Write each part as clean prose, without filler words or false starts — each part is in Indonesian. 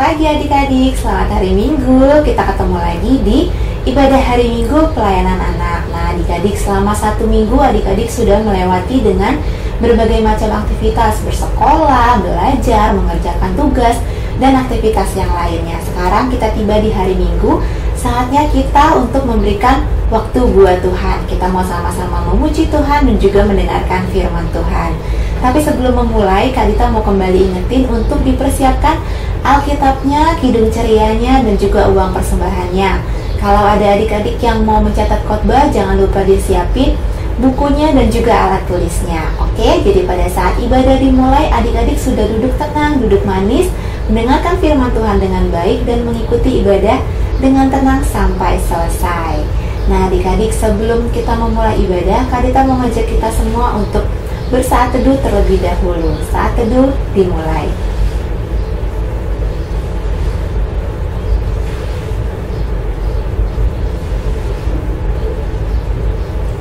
pagi adik-adik, selamat hari Minggu. Kita ketemu lagi di ibadah hari Minggu pelayanan anak. Nah adik-adik, selama 1 minggu adik-adik sudah melewati dengan berbagai macam aktivitas, bersekolah, belajar, mengerjakan tugas, dan aktivitas yang lainnya. Sekarang kita tiba di hari Minggu, saatnya kita untuk memberikan waktu buat Tuhan. Kita mau sama-sama memuji Tuhan dan juga mendengarkan firman Tuhan. Tapi sebelum memulai, Kak Dita mau kembali ingetin untuk dipersiapkan Alkitabnya, kidung cerianya, dan juga uang persembahannya. Kalau ada adik-adik yang mau mencatat khotbah, jangan lupa disiapin bukunya dan juga alat tulisnya. Oke, jadi pada saat ibadah dimulai, adik-adik sudah duduk tenang, duduk manis, mendengarkan firman Tuhan dengan baik, dan mengikuti ibadah dengan tenang sampai selesai. Nah adik-adik, sebelum kita memulai ibadah, Kak Dita mau ngajak kita semua untuk bersaat teduh terlebih dahulu. Saat teduh dimulai.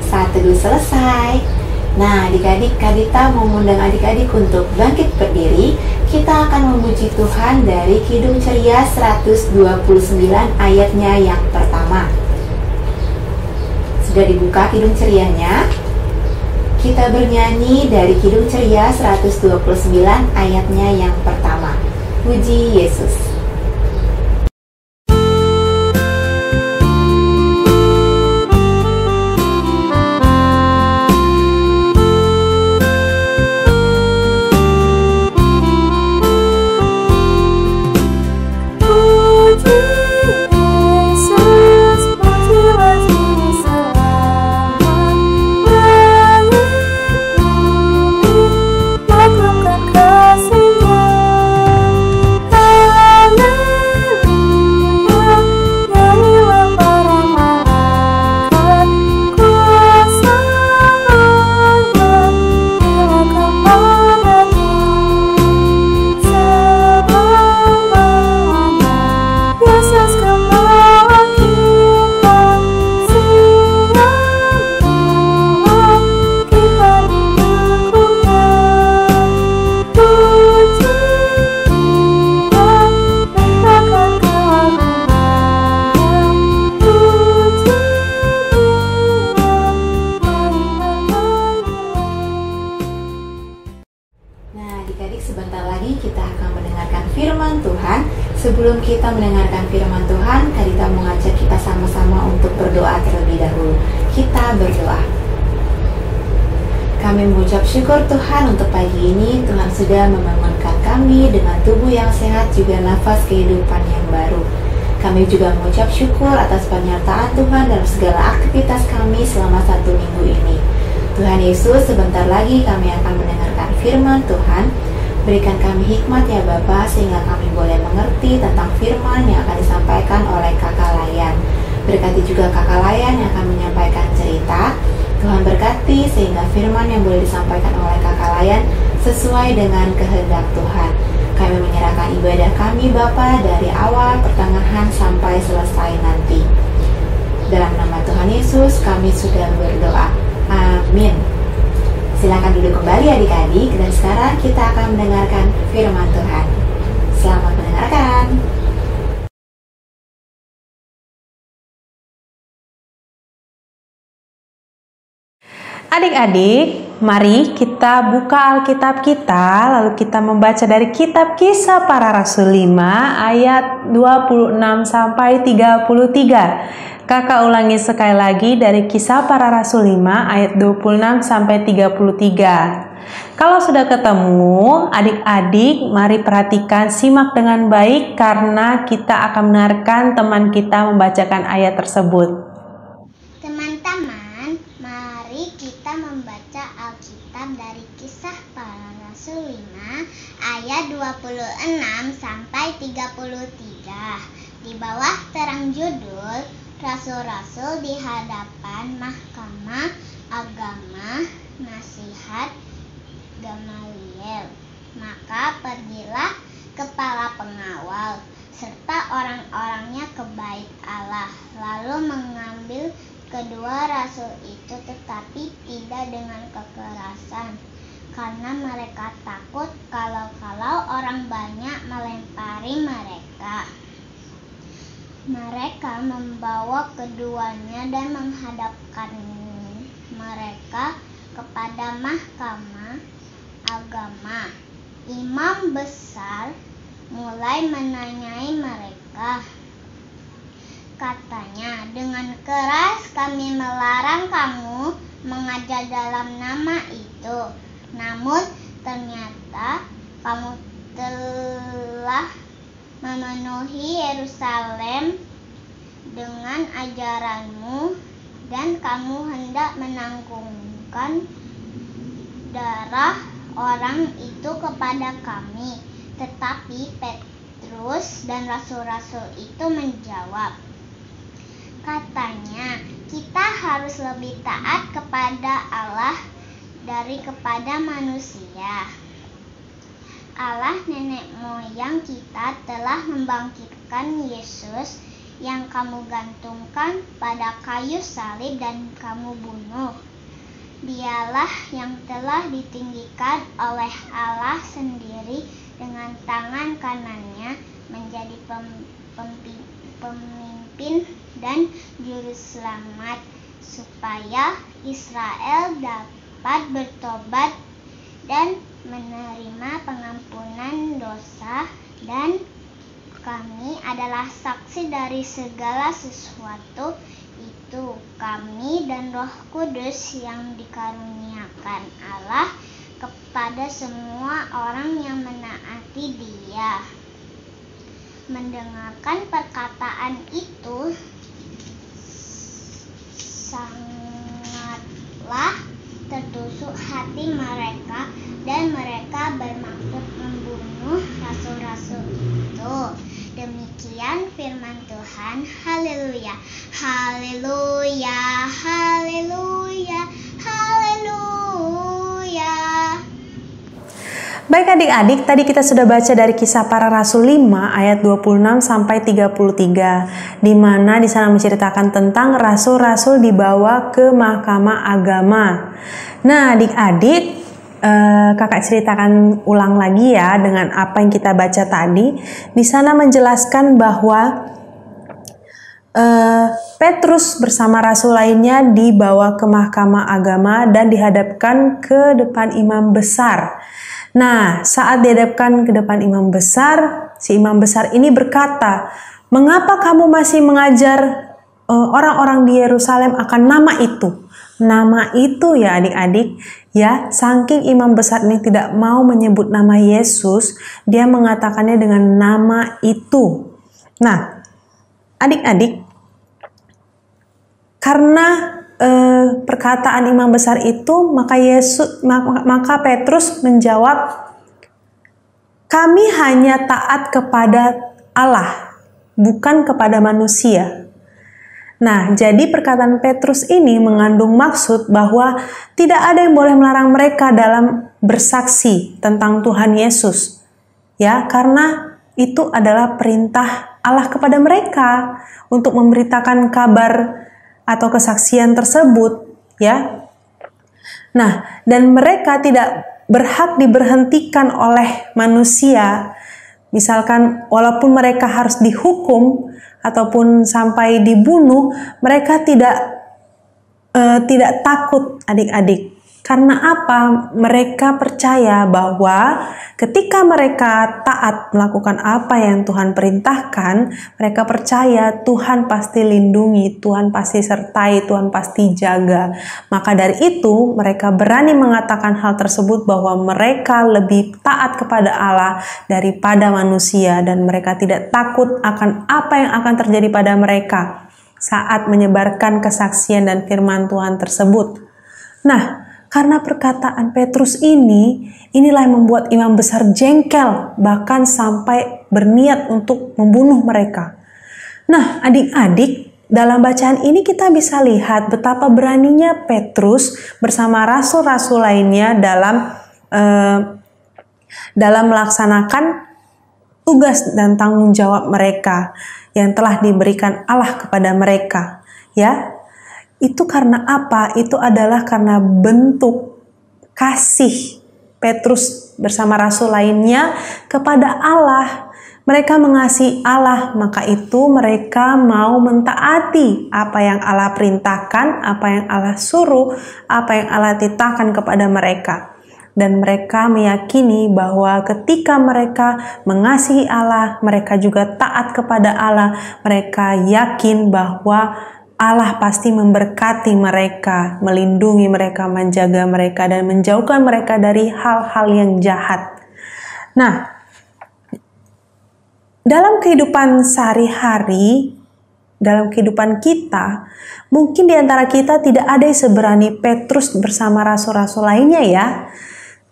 Saat teduh selesai. Nah adik-adik, Kak Dita mengundang adik-adik untuk bangkit berdiri. Kita akan memuji Tuhan dari Kidung Ceria 129 ayatnya yang pertama. Sudah dibuka Kidung Cerianya? Kita bernyanyi dari Kidung Ceria 129 ayatnya yang pertama. Puji Yesus. Sebelum kita mendengarkan firman Tuhan, Kak Dita mengajak kita sama-sama untuk berdoa terlebih dahulu. Kita berdoa. Kami mengucap syukur Tuhan untuk pagi ini. Tuhan sudah membangunkan kami dengan tubuh yang sehat, juga nafas kehidupan yang baru. Kami juga mengucap syukur atas penyertaan Tuhan dalam segala aktivitas kami selama 1 minggu ini. Tuhan Yesus, sebentar lagi kami akan mendengarkan firman Tuhan. Berikan kami hikmat ya Bapa, sehingga kami boleh mengerti tentang firman yang akan disampaikan oleh Kakak Layan. Berkati juga Kakak Layan yang akan menyampaikan cerita. Tuhan berkati sehingga firman yang boleh disampaikan oleh Kakak Layan sesuai dengan kehendak Tuhan. Kami menyerahkan ibadah kami Bapa dari awal, pertengahan, sampai selesai nanti. Dalam nama Tuhan Yesus kami sudah berdoa. Amin. Silakan duduk kembali adik-adik, dan sekarang kita akan mendengarkan firman Tuhan. Selamat mendengarkan. Adik-adik, mari kita buka Alkitab kita, lalu kita membaca dari kitab Kisah Para Rasul 5 ayat 26 sampai 33. Kakak ulangi sekali lagi dari Kisah Para Rasul 5 ayat 26 sampai 33. Kalau sudah ketemu, adik-adik mari perhatikan, simak dengan baik karena kita akan mendengarkan teman kita membacakan ayat tersebut. Teman-teman, mari kita membaca Alkitab dari Kisah Para Rasul 5 ayat 26 sampai 33. Di bawah terang judul Rasul-Rasul di hadapan Mahkamah Agama Nasihat Gamaliel. Maka pergilah kepala pengawal serta orang-orangnya ke bait Allah, lalu mengambil kedua rasul itu, tetapi tidak dengan kekerasan, karena mereka takut kalau orang banyak melempari mereka. Mereka membawa keduanya dan menghadapkan mereka kepada mahkamah agama. Imam besar mulai menanyai mereka. Katanya, dengan keras kami melarang kamu mengajar dalam nama itu. Namun ternyata kamu telah memenuhi Yerusalem dengan ajaranmu dan kamu hendak menanggungkan darah orang itu kepada kami. Tetapi Petrus dan rasul-rasul itu menjawab, katanya, kita harus lebih taat kepada Allah dari kepada manusia. Allah nenek moyang kita telah membangkitkan Yesus yang kamu gantungkan pada kayu salib dan kamu bunuh. Dialah yang telah ditinggikan oleh Allah sendiri dengan tangan kanannya menjadi pemimpin dan juru selamat, supaya Israel dapat bertobat dan menerima pengampunan dosa, dan kami adalah saksi dari segala sesuatu itu, kami dan Roh Kudus yang dikaruniakan Allah kepada semua orang yang menaati Dia. Mendengarkan perkataan itu, sangatlah tertusuk hati mereka dan mereka bermaksud membunuh rasul-rasul itu. Demikian firman Tuhan. Haleluya, haleluya, haleluya, haleluya. Baik adik-adik, tadi kita sudah baca dari Kisah Para Rasul 5 ayat 26 sampai 33, di mana di sana menceritakan tentang rasul-rasul dibawa ke mahkamah agama. Nah, adik-adik, kakak ceritakan ulang lagi ya dengan apa yang kita baca tadi. Di sana menjelaskan bahwa Petrus bersama rasul lainnya dibawa ke mahkamah agama dan dihadapkan ke depan imam besar. Nah, saat dihadapkan ke depan imam besar, si imam besar ini berkata, "Mengapa kamu masih mengajar orang-orang di Yerusalem akan nama itu?" Nama itu ya adik-adik, ya, saking imam besar ini tidak mau menyebut nama Yesus, dia mengatakannya dengan nama itu. Nah, adik-adik, karena perkataan imam besar itu, maka Petrus menjawab, "Kami hanya taat kepada Allah, bukan kepada manusia." Nah, jadi perkataan Petrus ini mengandung maksud bahwa tidak ada yang boleh melarang mereka dalam bersaksi tentang Tuhan Yesus. Ya, karena itu adalah perintah Allah kepada mereka untuk memberitakan kabar atau kesaksian tersebut, ya. Nah, dan mereka tidak berhak diberhentikan oleh manusia. Misalkan walaupun mereka harus dihukum ataupun sampai dibunuh, mereka tidak takut adik-adik. Karena apa? Mereka percaya bahwa ketika mereka taat melakukan apa yang Tuhan perintahkan, mereka percaya Tuhan pasti lindungi, Tuhan pasti sertai, Tuhan pasti jaga. Maka dari itu mereka berani mengatakan hal tersebut bahwa mereka lebih taat kepada Allah daripada manusia, dan mereka tidak takut akan apa yang akan terjadi pada mereka saat menyebarkan kesaksian dan firman Tuhan tersebut. Nah, karena perkataan Petrus inilah yang membuat imam besar jengkel, bahkan sampai berniat untuk membunuh mereka. Nah, adik-adik, dalam bacaan ini kita bisa lihat betapa beraninya Petrus bersama rasul-rasul lainnya dalam melaksanakan tugas dan tanggung jawab mereka yang telah diberikan Allah kepada mereka, ya. Itu karena apa? Itu adalah karena bentuk kasih Petrus bersama rasul lainnya kepada Allah. mereka mengasihi Allah, maka itu mereka mau mentaati apa yang Allah perintahkan, apa yang Allah suruh, apa yang Allah titahkan kepada mereka. Dan mereka meyakini bahwa ketika mereka mengasihi Allah, mereka juga taat kepada Allah. Mereka yakin bahwa Allah pasti memberkati mereka, melindungi mereka, menjaga mereka, dan menjauhkan mereka dari hal-hal yang jahat. Nah, dalam kehidupan sehari-hari, dalam kehidupan kita, mungkin di antara kita tidak ada yang seberani Petrus bersama rasul-rasul lainnya ya.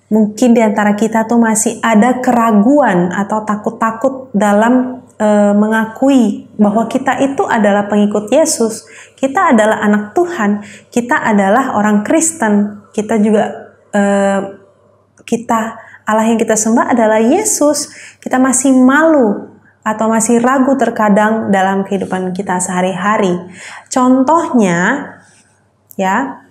Mungkin di antara kita tuh masih ada keraguan atau takut-takut dalam mengakui bahwa kita itu adalah pengikut Yesus, kita adalah anak Tuhan, kita adalah orang Kristen, kita juga Allah yang kita sembah adalah Yesus. Kita masih malu atau masih ragu terkadang dalam kehidupan kita sehari-hari. Contohnya, ya,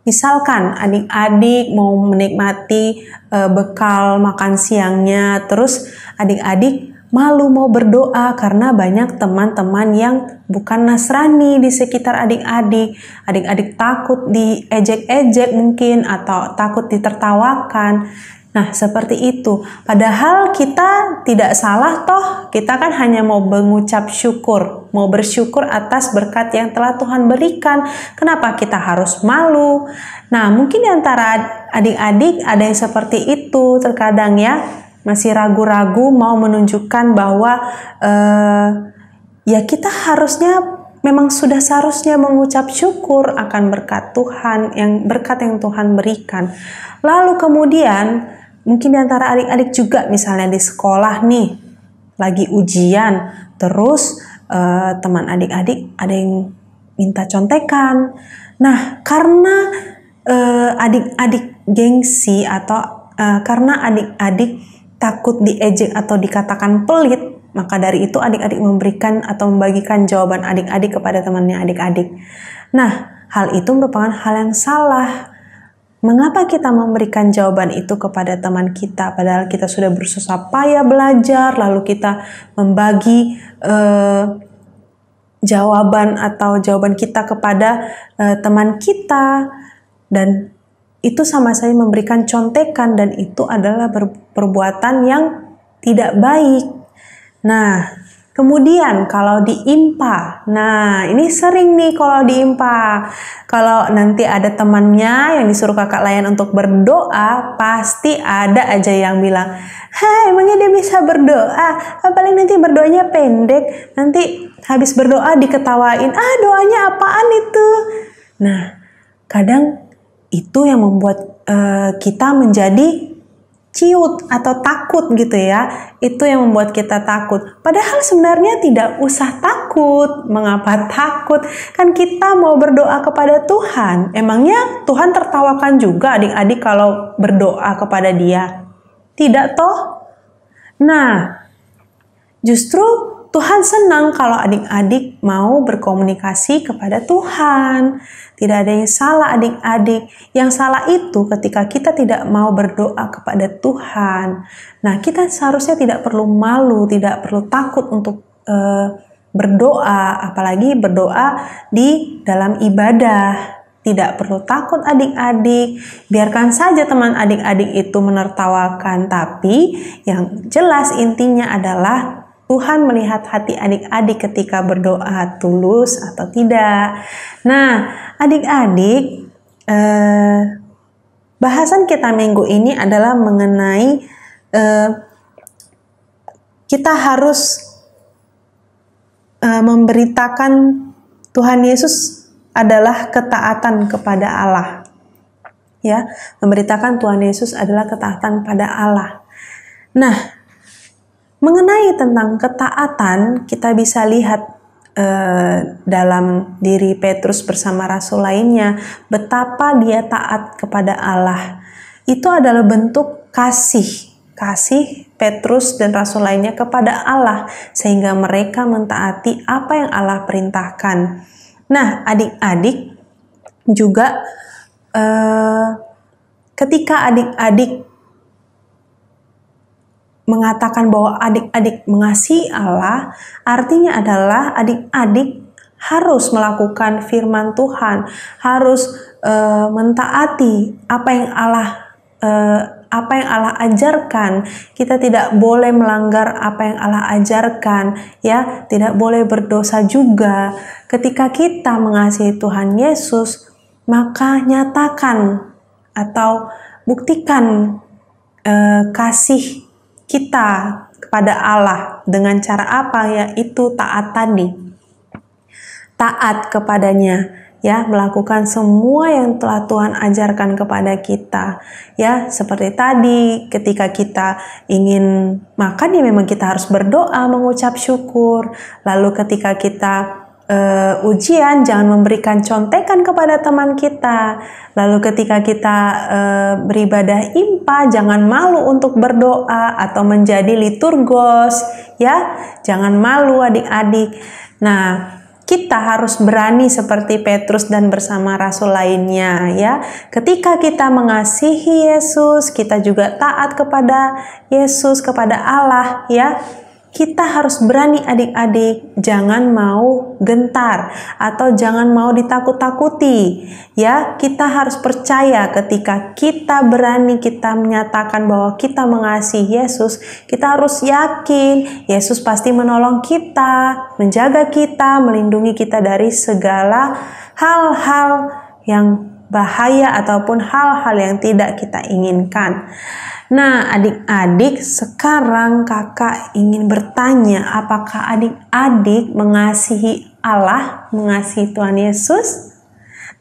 misalkan adik-adik mau menikmati bekal makan siangnya, terus adik-adik malu mau berdoa karena banyak teman-teman yang bukan Nasrani di sekitar adik-adik. Adik-adik takut diejek-ejek mungkin atau takut ditertawakan. Nah, seperti itu. Padahal kita tidak salah toh. Kita kan hanya mau mengucap syukur, mau bersyukur atas berkat yang telah Tuhan berikan. Kenapa kita harus malu? Nah, mungkin di antara adik-adik ada yang seperti itu terkadang ya. Masih ragu-ragu mau menunjukkan bahwa ya kita harusnya memang sudah seharusnya mengucap syukur akan berkat Tuhan, berkat yang Tuhan berikan. Lalu kemudian mungkin di antara adik-adik juga misalnya di sekolah nih, lagi ujian, terus teman adik-adik ada yang minta contekan. Nah, karena adik-adik gengsi atau karena adik-adik takut diejek atau dikatakan pelit, maka dari itu adik-adik memberikan atau membagikan jawaban adik-adik kepada temannya adik-adik. Nah, hal itu merupakan hal yang salah. Mengapa kita memberikan jawaban itu kepada teman kita, padahal kita sudah bersusah payah belajar, lalu kita membagi jawaban kita kepada teman kita, dan itu sama saja memberikan contekan, dan itu adalah perbuatan yang tidak baik. Nah, kemudian kalau diimpa, nah ini sering nih kalau diimpa. Kalau nanti ada temannya yang disuruh kakak layan untuk berdoa, pasti ada aja yang bilang, "Hai, emangnya dia bisa berdoa? Paling nanti berdoanya pendek, nanti habis berdoa diketawain, doanya apaan itu?" Nah, kadang itu yang membuat kita menjadi ciut atau takut gitu ya. Itu yang membuat kita takut. Padahal sebenarnya tidak usah takut. Mengapa takut? Kan kita mau berdoa kepada Tuhan. Emangnya Tuhan tertawakan juga adik-adik kalau berdoa kepada Dia? Tidak toh? Nah, justru Tuhan senang kalau adik-adik mau berkomunikasi kepada Tuhan. Tidak ada yang salah adik-adik. Yang salah itu ketika kita tidak mau berdoa kepada Tuhan. Nah, kita seharusnya tidak perlu malu, tidak perlu takut untuk berdoa, apalagi berdoa di dalam ibadah. Tidak perlu takut adik-adik, biarkan saja teman adik-adik itu menertawakan. Tapi yang jelas intinya adalah Tuhan melihat hati adik-adik ketika berdoa tulus atau tidak. Nah, adik-adik, bahasan kita minggu ini adalah mengenai kita harus memberitakan Tuhan Yesus adalah ketaatan kepada Allah. Ya, memberitakan Tuhan Yesus adalah ketaatan pada Allah. Nah, mengenai tentang ketaatan, kita bisa lihat dalam diri Petrus bersama rasul lainnya, betapa dia taat kepada Allah. Itu adalah bentuk kasih Petrus dan rasul lainnya kepada Allah, sehingga mereka mentaati apa yang Allah perintahkan. Nah, adik-adik juga ketika adik-adik mengatakan bahwa adik-adik mengasihi Allah, artinya adalah adik-adik harus melakukan firman Tuhan, harus mentaati apa yang Allah ajarkan. Kita tidak boleh melanggar apa yang Allah ajarkan, ya, tidak boleh berdosa juga. Ketika kita mengasihi Tuhan Yesus, maka nyatakan atau buktikan kasih kita kepada Allah dengan cara apa? Yaitu taat tadi. Taat kepadanya, ya, melakukan semua yang telah Tuhan ajarkan kepada kita, ya, seperti tadi ketika kita ingin makan, ya memang kita harus berdoa, mengucap syukur. Lalu ketika kita ujian, jangan memberikan contekan kepada teman kita. Lalu ketika kita beribadah impa, jangan malu untuk berdoa atau menjadi liturgos, ya, jangan malu adik-adik. Nah, kita harus berani seperti Petrus dan bersama rasul lainnya, ya. Ketika kita mengasihi Yesus, kita juga taat kepada Yesus, kepada Allah, ya. Kita harus berani adik-adik, jangan mau gentar atau jangan mau ditakut-takuti, ya. Kita harus percaya ketika kita berani, kita menyatakan bahwa kita mengasihi Yesus, kita harus yakin Yesus pasti menolong kita, menjaga kita, melindungi kita dari segala hal-hal yang bahaya ataupun hal-hal yang tidak kita inginkan. Nah, adik-adik, sekarang kakak ingin bertanya, apakah adik-adik mengasihi Allah, mengasihi Tuhan Yesus?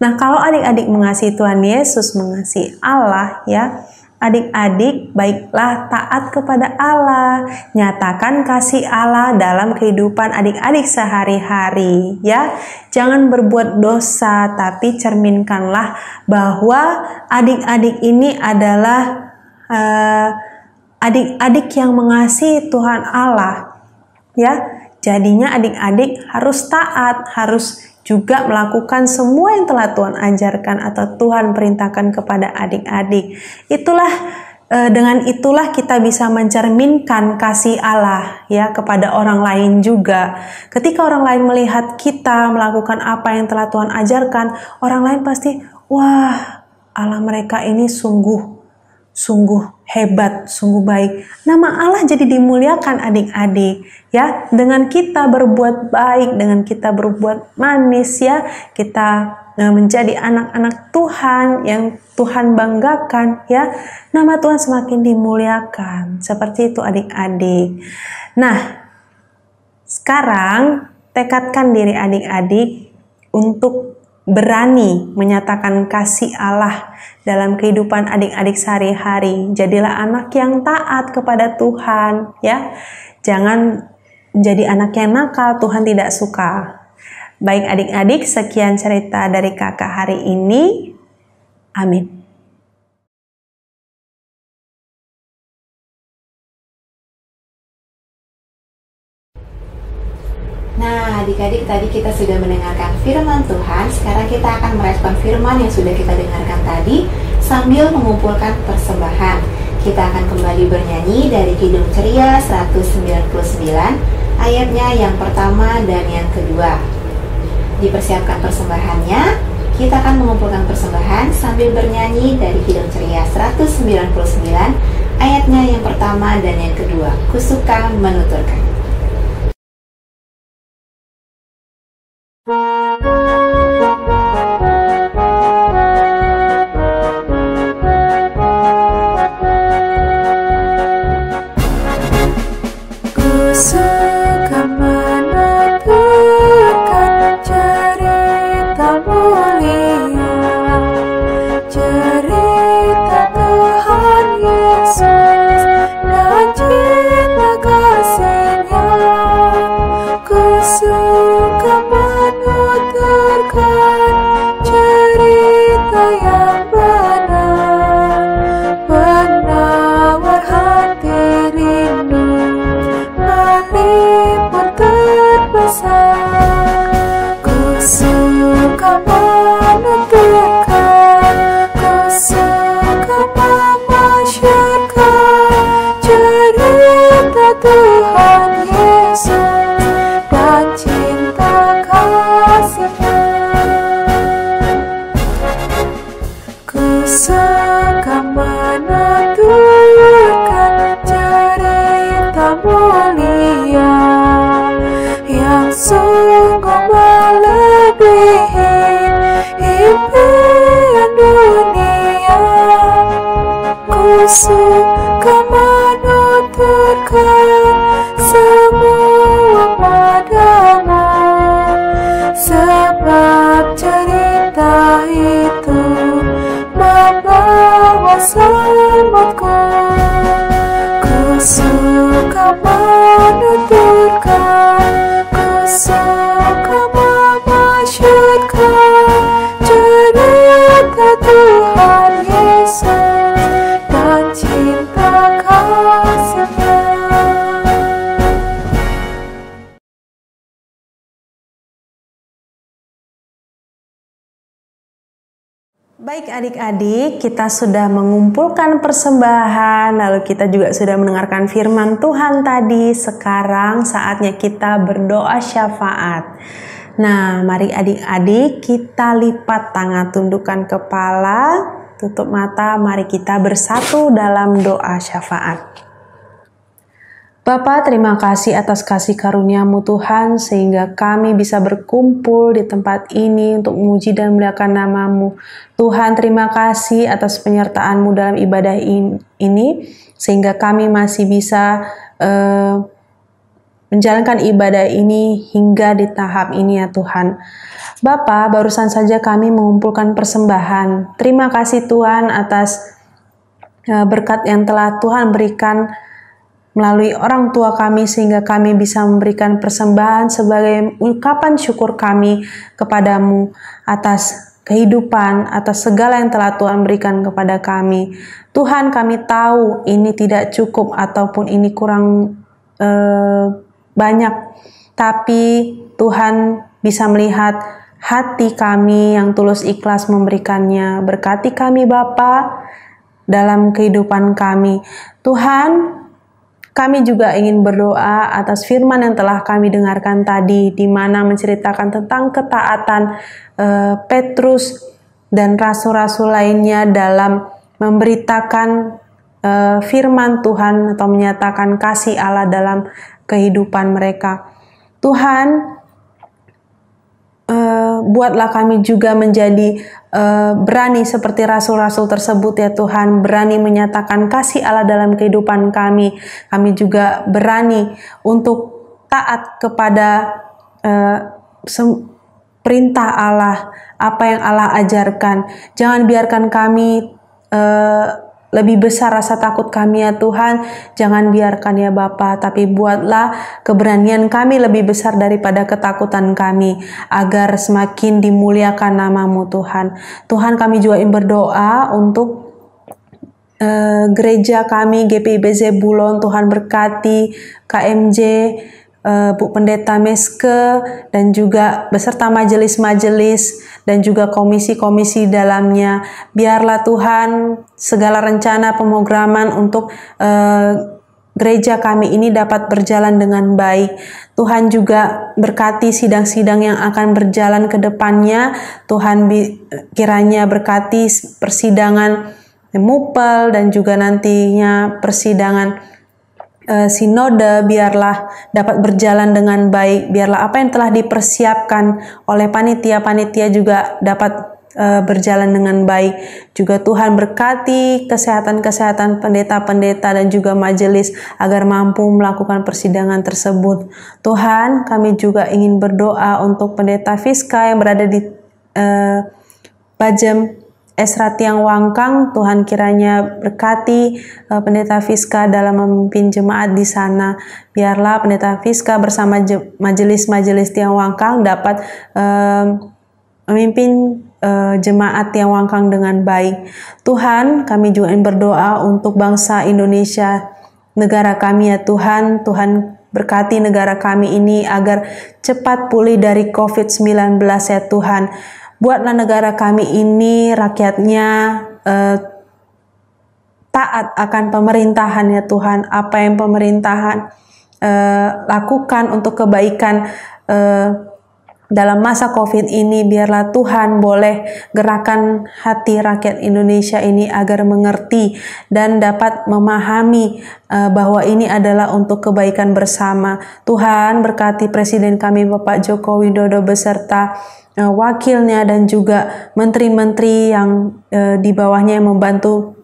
Nah, kalau adik-adik mengasihi Tuhan Yesus, mengasihi Allah, ya, adik-adik baiklah taat kepada Allah, nyatakan kasih Allah dalam kehidupan adik-adik sehari-hari, ya. Jangan berbuat dosa, tapi cerminkanlah bahwa adik-adik ini adalah adik-adik yang mengasihi Tuhan Allah, ya. Jadinya adik-adik harus taat, harus juga melakukan semua yang telah Tuhan ajarkan atau Tuhan perintahkan kepada adik-adik. Dengan itulah kita bisa mencerminkan kasih Allah, ya, kepada orang lain juga. Ketika orang lain melihat kita melakukan apa yang telah Tuhan ajarkan, orang lain pasti, wah, Allah mereka ini sungguh hebat, sungguh baik. Nama Allah jadi dimuliakan adik-adik, ya. Dengan kita berbuat baik, dengan kita berbuat manis, ya, kita menjadi anak-anak Tuhan yang Tuhan banggakan, ya. Nama Tuhan semakin dimuliakan. Seperti itu adik-adik. Nah, sekarang tekadkan diri adik-adik untuk berani menyatakan kasih Allah dalam kehidupan adik-adik sehari-hari. Jadilah anak yang taat kepada Tuhan, ya. Jangan menjadi anak yang nakal, Tuhan tidak suka. Baik adik-adik, sekian cerita dari kakak hari ini. Amin. Nah, adik-adik, tadi kita sudah mendengarkan firman Tuhan. Sekarang kita akan merespon firman yang sudah kita dengarkan tadi sambil mengumpulkan persembahan. Kita akan kembali bernyanyi dari Kidung Ceria 199, ayatnya yang pertama dan yang kedua. Dipersiapkan persembahannya. Kita akan mengumpulkan persembahan sambil bernyanyi dari Kidung Ceria 199, ayatnya yang pertama dan yang kedua. Kusuka menuturkan. Cerita impian dunia. Ku suka menuturkan semua padamu, sebab cerita itu membawa selamatku. Ku suka menuturkan, ku suka memasyurkan cerita Tuhan Yesus dan cinta kasih-Nya. Baik adik-adik, kita sudah mengumpulkan persembahan, lalu kita juga sudah mendengarkan firman Tuhan tadi. Sekarang saatnya kita berdoa syafaat. Nah, mari adik-adik kita lipat tangan, tundukkan kepala, tutup mata, mari kita bersatu dalam doa syafaat. Bapa, terima kasih atas kasih karunia-Mu Tuhan, sehingga kami bisa berkumpul di tempat ini untuk memuji dan memuliakan nama-Mu. Tuhan, terima kasih atas penyertaan-Mu dalam ibadah ini, sehingga kami masih bisa menjalankan ibadah ini hingga di tahap ini ya Tuhan. Bapa, barusan saja kami mengumpulkan persembahan. Terima kasih Tuhan atas berkat yang telah Tuhan berikan melalui orang tua kami, sehingga kami bisa memberikan persembahan sebagai ungkapan syukur kami kepadamu atas kehidupan, atas segala yang telah Tuhan berikan kepada kami. Tuhan, kami tahu ini tidak cukup ataupun ini kurang banyak, tapi Tuhan bisa melihat hati kami yang tulus ikhlas memberikannya. Berkati kami Bapa dalam kehidupan kami. Tuhan, kami juga ingin berdoa atas firman yang telah kami dengarkan tadi, di mana menceritakan tentang ketaatan Petrus dan rasul-rasul lainnya dalam memberitakan firman Tuhan atau menyatakan kasih Allah dalam kehidupan mereka. Tuhan, buatlah kami juga menjadi berani seperti rasul-rasul tersebut ya Tuhan, berani menyatakan kasih Allah dalam kehidupan kami. Kami juga berani untuk taat kepada perintah Allah, apa yang Allah ajarkan. Jangan biarkan kami lebih besar rasa takut kami ya Tuhan, jangan biarkan ya Bapa, tapi buatlah keberanian kami lebih besar daripada ketakutan kami, agar semakin dimuliakan nama-Mu Tuhan. Tuhan, kami juga ingin berdoa untuk gereja kami GPIB Zebulon. Tuhan berkati KMJ, Bu Pendeta Meske, dan juga beserta majelis-majelis dan juga komisi-komisi dalamnya. Biarlah Tuhan segala rencana pemrograman untuk gereja kami ini dapat berjalan dengan baik. Tuhan juga berkati sidang-sidang yang akan berjalan ke depannya. Tuhan kiranya berkati persidangan MUPEL dan juga nantinya persidangan sinode, biarlah dapat berjalan dengan baik. Biarlah apa yang telah dipersiapkan oleh panitia-panitia juga dapat berjalan dengan baik. Juga Tuhan berkati kesehatan-kesehatan pendeta-pendeta dan juga majelis agar mampu melakukan persidangan tersebut. Tuhan, kami juga ingin berdoa untuk pendeta Fiska yang berada di Bajem Esra Tiang Wangkang. Tuhan kiranya berkati pendeta Fiska dalam memimpin jemaat di sana. Biarlah pendeta Fiska bersama majelis-majelis Tiang Wangkang dapat memimpin jemaat Tiang Wangkang dengan baik. Tuhan, kami juga ingin berdoa untuk bangsa Indonesia, negara kami ya Tuhan. Tuhan berkati negara kami ini agar cepat pulih dari COVID-19 ya Tuhan. Buatlah negara kami ini, rakyatnya taat akan pemerintahan ya Tuhan. Apa yang pemerintahan lakukan untuk kebaikan dalam masa COVID ini, biarlah Tuhan boleh gerakan hati rakyat Indonesia ini agar mengerti dan dapat memahami bahwa ini adalah untuk kebaikan bersama. Tuhan berkati Presiden kami Bapak Joko Widodo beserta wakilnya dan juga menteri-menteri yang di bawahnya yang membantu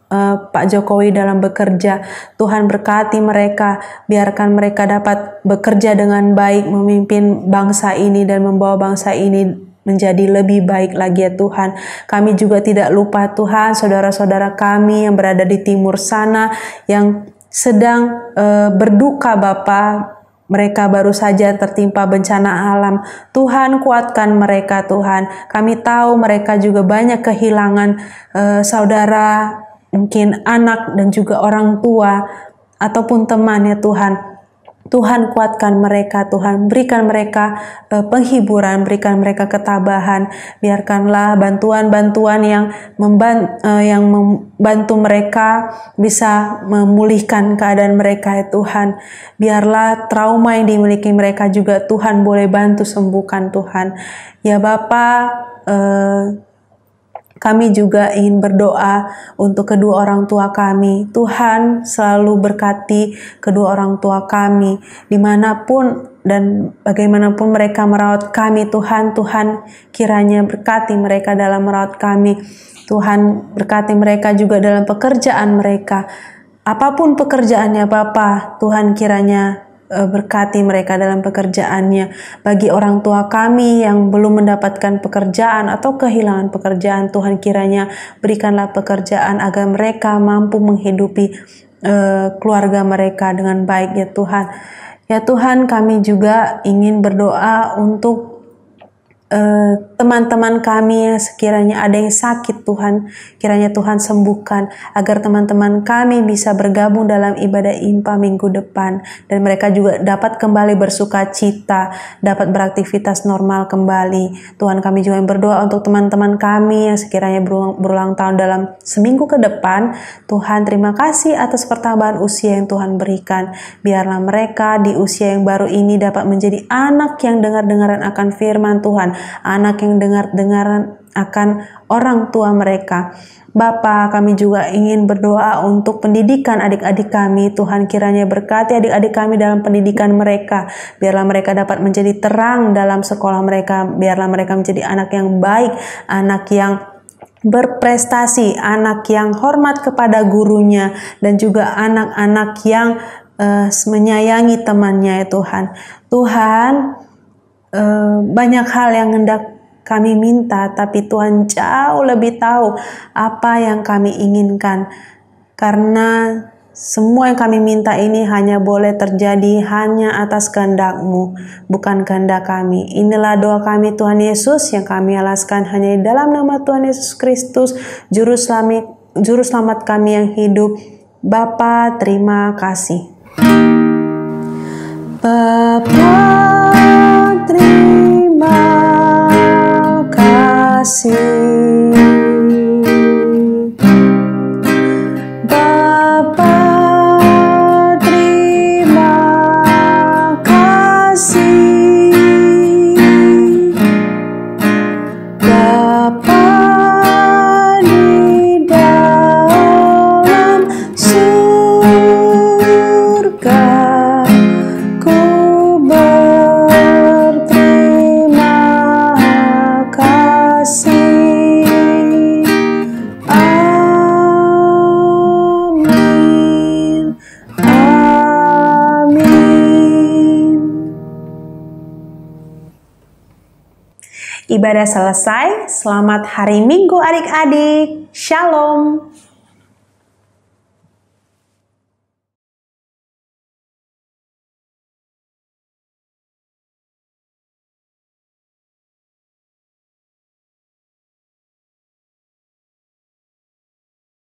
Pak Jokowi dalam bekerja. Tuhan berkati mereka, biarkan mereka dapat bekerja dengan baik, memimpin bangsa ini dan membawa bangsa ini menjadi lebih baik lagi ya Tuhan. Kami juga tidak lupa Tuhan, saudara-saudara kami yang berada di timur sana yang sedang berduka Bapa. Mereka baru saja tertimpa bencana alam. Tuhan kuatkan mereka Tuhan. Kami tahu mereka juga banyak kehilangan saudara, mungkin anak dan juga orang tua ataupun teman ya Tuhan. Tuhan kuatkan mereka Tuhan, berikan mereka penghiburan, berikan mereka ketabahan. Biarkanlah bantuan-bantuan yang membantu mereka bisa memulihkan keadaan mereka ya Tuhan. Biarlah trauma yang dimiliki mereka juga Tuhan boleh bantu sembuhkan Tuhan. Ya Bapa, kami juga ingin berdoa untuk kedua orang tua kami. Tuhan selalu berkati kedua orang tua kami dimanapun dan bagaimanapun mereka merawat kami Tuhan. Tuhan kiranya berkati mereka dalam merawat kami. Tuhan berkati mereka juga dalam pekerjaan mereka. Apapun pekerjaannya Bapa, Tuhan kiranya berkati mereka dalam pekerjaannya. Bagi orang tua kami yang belum mendapatkan pekerjaan atau kehilangan pekerjaan, Tuhan kiranya berikanlah pekerjaan agar mereka mampu menghidupi keluarga mereka dengan baik ya Tuhan. Ya Tuhan, kami juga ingin berdoa untuk teman-teman kami yang sekiranya ada yang sakit Tuhan, kiranya Tuhan sembuhkan agar teman-teman kami bisa bergabung dalam ibadah IMPA minggu depan dan mereka juga dapat kembali bersuka cita, dapat beraktivitas normal kembali. Tuhan, kami juga berdoa untuk teman-teman kami yang sekiranya berulang tahun dalam seminggu ke depan. Tuhan, terima kasih atas pertambahan usia yang Tuhan berikan. Biarlah mereka di usia yang baru ini dapat menjadi anak yang dengar-dengaran akan firman Tuhan, anak yang dengar-dengaran akan orang tua mereka. Bapa, kami juga ingin berdoa untuk pendidikan adik-adik kami. Tuhan kiranya berkati adik-adik kami dalam pendidikan mereka. Biarlah mereka dapat menjadi terang dalam sekolah mereka. Biarlah mereka menjadi anak yang baik, anak yang berprestasi, anak yang hormat kepada gurunya, dan juga anak-anak yang menyayangi temannya ya Tuhan. Tuhan, banyak hal yang hendak kami minta, tapi Tuhan jauh lebih tahu apa yang kami inginkan. Karena semua yang kami minta ini hanya boleh terjadi hanya atas kehendak-Mu, bukan kehendak kami. Inilah doa kami Tuhan Yesus yang kami alaskan hanya di dalam nama Tuhan Yesus Kristus, Juru Selamat kami yang hidup. Bapa, terima kasih. Bapa, terima kasih. Bapa, terima kasih. Bapa di dalam surga, ku berterima kasih. Amin. Amin. Ibadah selesai. Selamat hari Minggu adik-adik. Shalom.